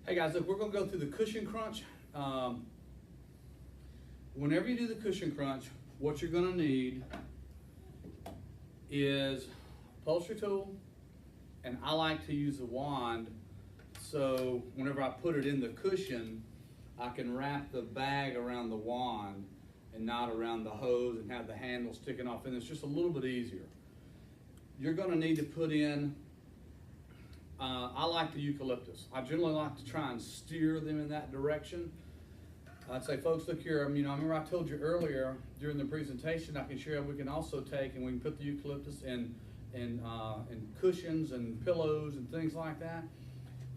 Hey guys, look, we're gonna go through the cushion crunch. Whenever you do the cushion crunch, what you're gonna need is upholstery tool, and I like to use a wand, so whenever I put it in the cushion, I can wrap the bag around the wand and not around the hose and have the handle sticking off, and it's just a little bit easier. You're gonna need to put in, I like the eucalyptus. I generally like to try and steer them in that direction. I'd say, folks, look here, I remember I told you earlier during the presentation, I can share, we can also take and we can put the eucalyptus in cushions and pillows and things like that.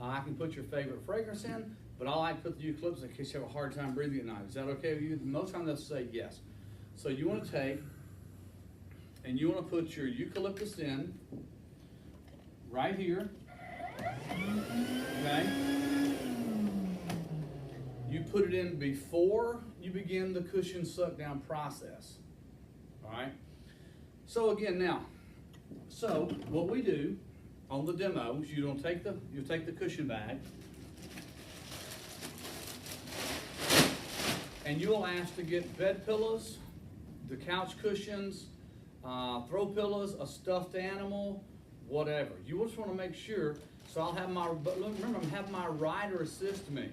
I can put your favorite fragrance in, but I like to put the eucalyptus in case you have a hard time breathing at night. Is that okay with you? Most times they'll say yes. So you want to take and you want to put your eucalyptus in right here, okay? You put it in before you begin the cushion suck down process, all right? So again, now, so what we do on the demo is you take the cushion bag, and you'll ask to get bed pillows, the couch cushions, throw pillows, a stuffed animal, whatever. You just want to make sure. So I'll have remember, I'm having my rider assist me.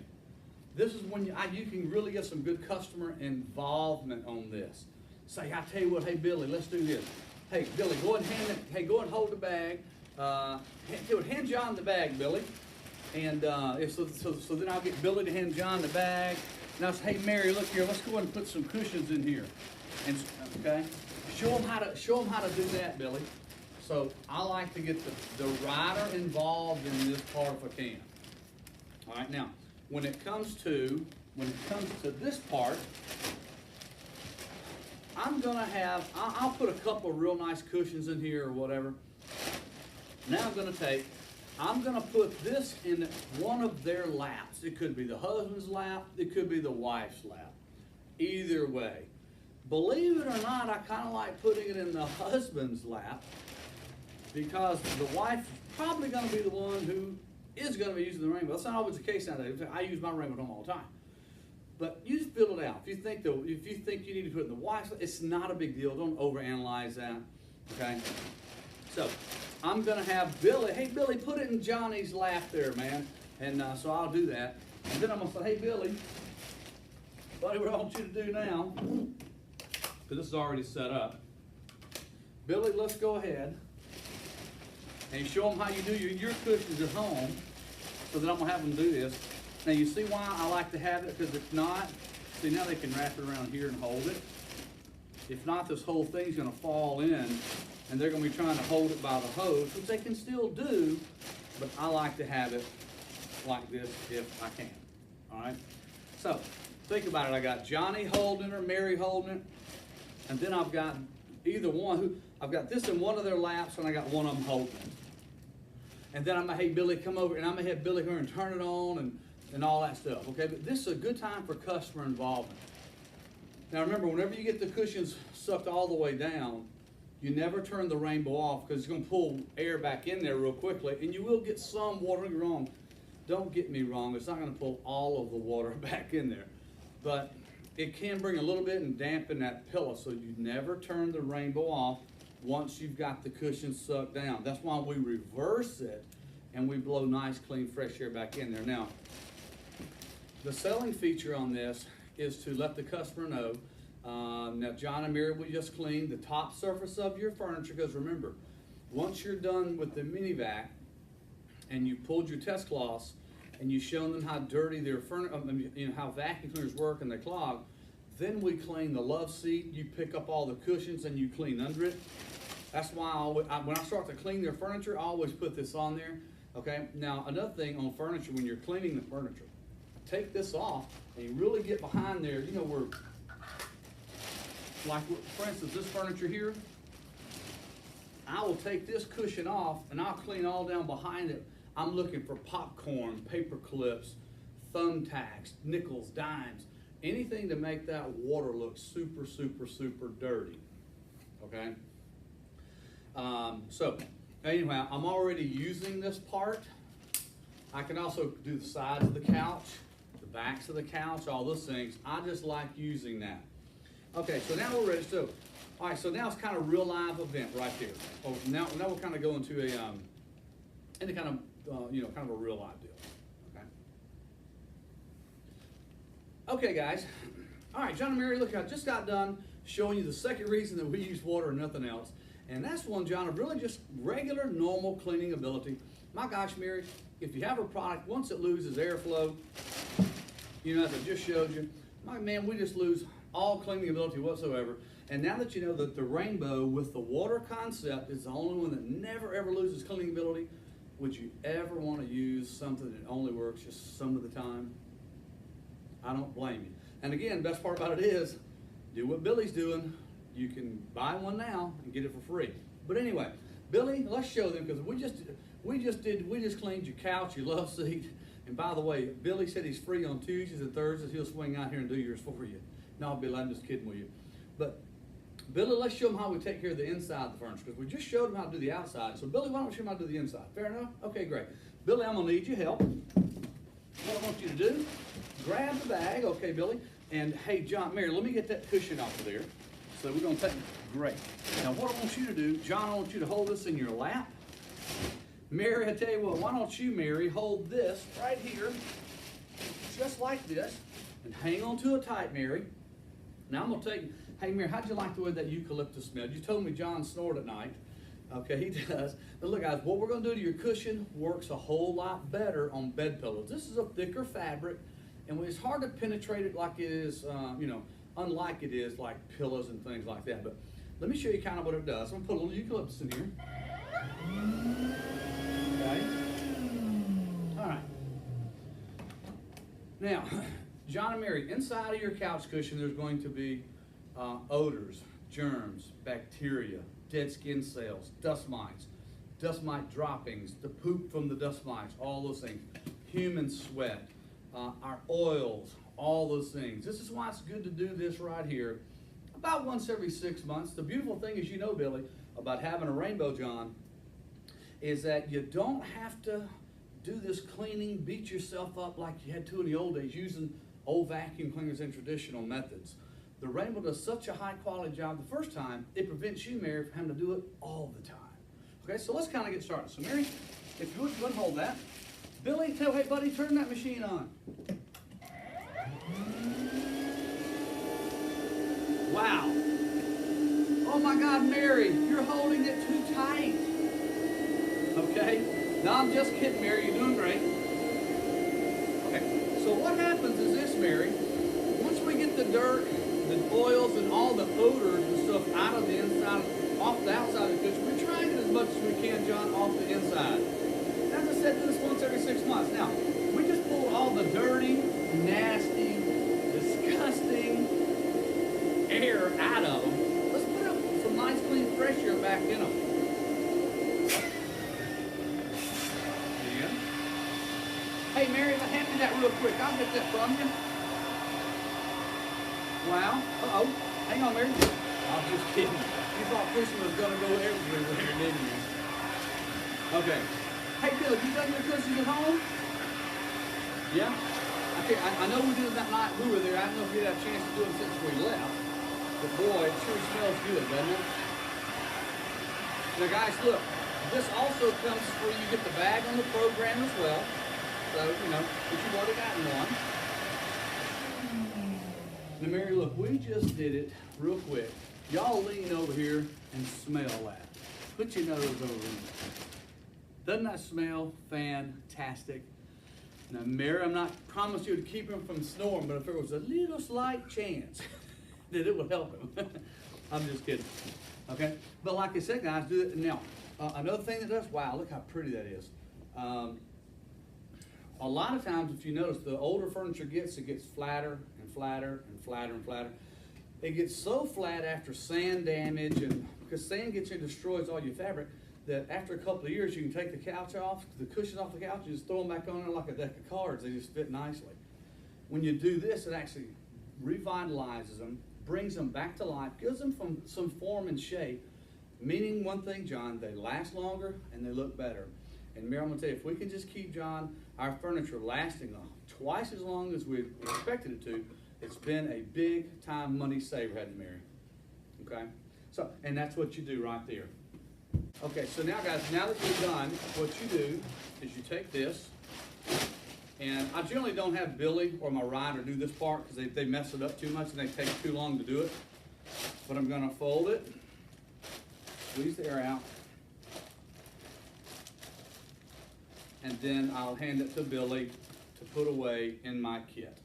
This is when you can really get some good customer involvement on this. Say, I tell you what, hey Billy, let's do this. Hey Billy, go ahead and hold the bag. Hand John the bag, Billy. And so then I'll get Billy to hand John the bag. And I'll say, hey Mary, look here, let's go ahead and put some cushions in here. And okay, show them how to do that, Billy. So I like to get the rider involved in this part if I can. All right, now when it comes to this part, I'll put a couple of real nice cushions in here or whatever. Now I'm gonna put this in one of their laps. It could be the husband's lap, it could be the wife's lap. Either way. Believe it or not, I kind of like putting it in the husband's lap because the wife is probably gonna be the one who is gonna be using the rainbow. That's not always the case nowadays. I use my rainbow at home all the time. But you just fill it out. If you think you need to put it in the wife's lap, it's not a big deal. Don't overanalyze that, okay? So I'm gonna have Billy, hey Billy, put it in Johnny's lap there, man. And so I'll do that. And then I'm gonna say, hey Billy, buddy, what I want you to do now, because this is already set up. Billy, let's go ahead and show them how you do your cushions at home. So then I'm gonna have them do this. Now you see why I like to have it, because if not, see now they can wrap it around here and hold it. If not, this whole thing's gonna fall in and they're gonna be trying to hold it by the hose, which they can still do, but I like to have it like this if I can, all right? So think about it, I got Johnny holding her, Mary holding it, and then I've got either one, I've got this in one of their laps and I got one of them holding it. And then I'm gonna, hey Billy, come over, and I'm gonna have Billy come and turn it on and all that stuff, okay? But this is a good time for customer involvement. Now remember, whenever you get the cushions sucked all the way down, you never turn the rainbow off because it's gonna pull air back in there real quickly, and you will get some water. Don't get me wrong. Don't get me wrong, it's not gonna pull all of the water back in there. But it can bring a little bit and dampen that pillow, so you never turn the rainbow off once you've got the cushion sucked down. That's why we reverse it and we blow nice, clean, fresh air back in there. Now, the selling feature on this is to let the customer know, now John and Mary, we just cleaned the top surface of your furniture, because remember, once you're done with the mini vac and you pulled your test cloths and you've shown them how dirty their furniture, how vacuum cleaners work and they clog, then we clean the love seat, you pick up all the cushions and you clean under it. That's why when I start to clean their furniture, I always put this on there, okay? Now, another thing on furniture, when you're cleaning the furniture, take this off and you really get behind there, where, like for instance, this furniture here, I will take this cushion off and I'll clean all down behind it. I'm looking for popcorn, paper clips, thumbtacks, nickels, dimes, anything to make that water look super, super, super dirty, okay? So anyway, I'm already using this part, I can also do the sides of the couch, the backs of the couch, all those things. I just like using that. Okay, so now we're ready. So, all right, so now it's kind of real live event right there. Oh, now we're kind of going to a, any kind of, you know, kind of a real live deal. Okay. Okay, guys. All right, John and Mary, look, I just got done showing you the second reason that we use water and nothing else. And that's one, John, of really just regular, normal cleaning ability. My gosh, Mary, if you have a product, once it loses airflow, you know, as I just showed you, my man, we just lose all cleaning ability whatsoever. And now that you know that the Rainbow with the water concept is the only one that never ever loses cleaning ability, would you ever want to use something that only works just some of the time? I don't blame you. And again, best part about it is, do what Billy's doing. You can buy one now and get it for free. But anyway, Billy, let's show them, because we just cleaned your couch, your love seat. And by the way, Billy said he's free on Tuesdays and Thursdays. He'll swing out here and do yours for you. No, Billy, I'm just kidding with you. But Billy, let's show them how we take care of the inside of the furniture, because we just showed them how to do the outside. So Billy, why don't we show them how to do the inside? Fair enough? Okay, great. Billy, I'm gonna need your help. What I want you to do, grab the bag, okay, Billy, and hey, John, Mary, let me get that cushion off of there. So we're gonna take, great. Now what I want you to do, John, I want you to hold this in your lap. Mary, I tell you what, why don't you, Mary, hold this right here, just like this, and hang on to it tight, Mary. Now I'm gonna take, hey Mary, how'd you like the way that eucalyptus smelled? You told me John snored at night. Okay, he does. But look, guys, what we're gonna do to your cushion works a whole lot better on bed pillows. This is a thicker fabric, and it's hard to penetrate it like it is, you know, unlike it is like pillows and things like that. But let me show you kind of what it does. I'm gonna put a little eucalyptus in here. Okay. All right. Now, John and Mary, inside of your couch cushion, there's going to be odors, germs, bacteria, dead skin cells, dust mite droppings, the poop from the dust mites, all those things, human sweat, our oils, all those things. This is why it's good to do this right here about once every 6 months. The beautiful thing is, you know, Billy, about having a Rainbow, John, is that you don't have to do this cleaning, beat yourself up like you had to in the old days using old vacuum cleaners and traditional methods. The Rainbow does such a high quality job the first time, it prevents you, Mary, from having to do it all the time. Okay, so let's kind of get started. So Mary, if you would hold that. Billy, hey buddy, turn that machine on. Wow. Oh my God, Mary, you're holding it too tight. Okay? No, I'm just kidding, Mary. You're doing great. Okay, so what happens is this, Mary. Once we get the dirt, the oils, and all the odors and stuff out of the inside, off the outside of the cushion, we try to get as much as we can, John, off the inside. As I said, do this once every 6 months. Now, we just pull all the dirty, nasty, disgusting air out of them. Let's put some nice, clean, fresh air back in them. Hey, Mary, hand me that real quick. I'll get that from you. Wow. Uh-oh. Hang on, Mary. I was just kidding. You thought cushion was going to go everywhere, didn't you? Okay. Hey, Bill, have you done your cushions at home? Yeah? Okay, I know we did it that night we were there. I don't know if you had a chance to do it since we left. But boy, it sure smells good, doesn't it? Now, guys, look. This also comes where you get the bag on the program as well. So, you know, if you've already gotten one. Now, Mary, look, we just did it real quick. Y'all lean over here and smell that. Put your nose over it. Doesn't that smell fantastic? Now, Mary, I'm not promising you to keep him from snoring, but if there was a little slight chance that it would help him. I'm just kidding. Okay? But like I said, guys, do it. Now, another thing that does, wow, look how pretty that is. A lot of times, if you notice, the older furniture it gets flatter and flatter and flatter and flatter. It gets so flat after sand damage, and because sand gets in and destroys all your fabric, that after a couple of years, you can take the couch off, the cushions off the couch, and just throw them back on there like a deck of cards. They just fit nicely. When you do this, it actually revitalizes them, brings them back to life, gives them some form and shape, meaning one thing, John, they last longer and they look better. And Mary, I'm gonna tell you, if we can just keep, John, our furniture lasting twice as long as we expected it to, it's been a big time money saver, hasn't it, Mary? Okay? So, and that's what you do right there. Okay, so now guys, now that you're done, what you do is you take this, and I generally don't have Billy or my rider do this part because they mess it up too much and they take too long to do it. But I'm gonna fold it, squeeze the air out, and then I'll hand it to Billy to put away in my kit.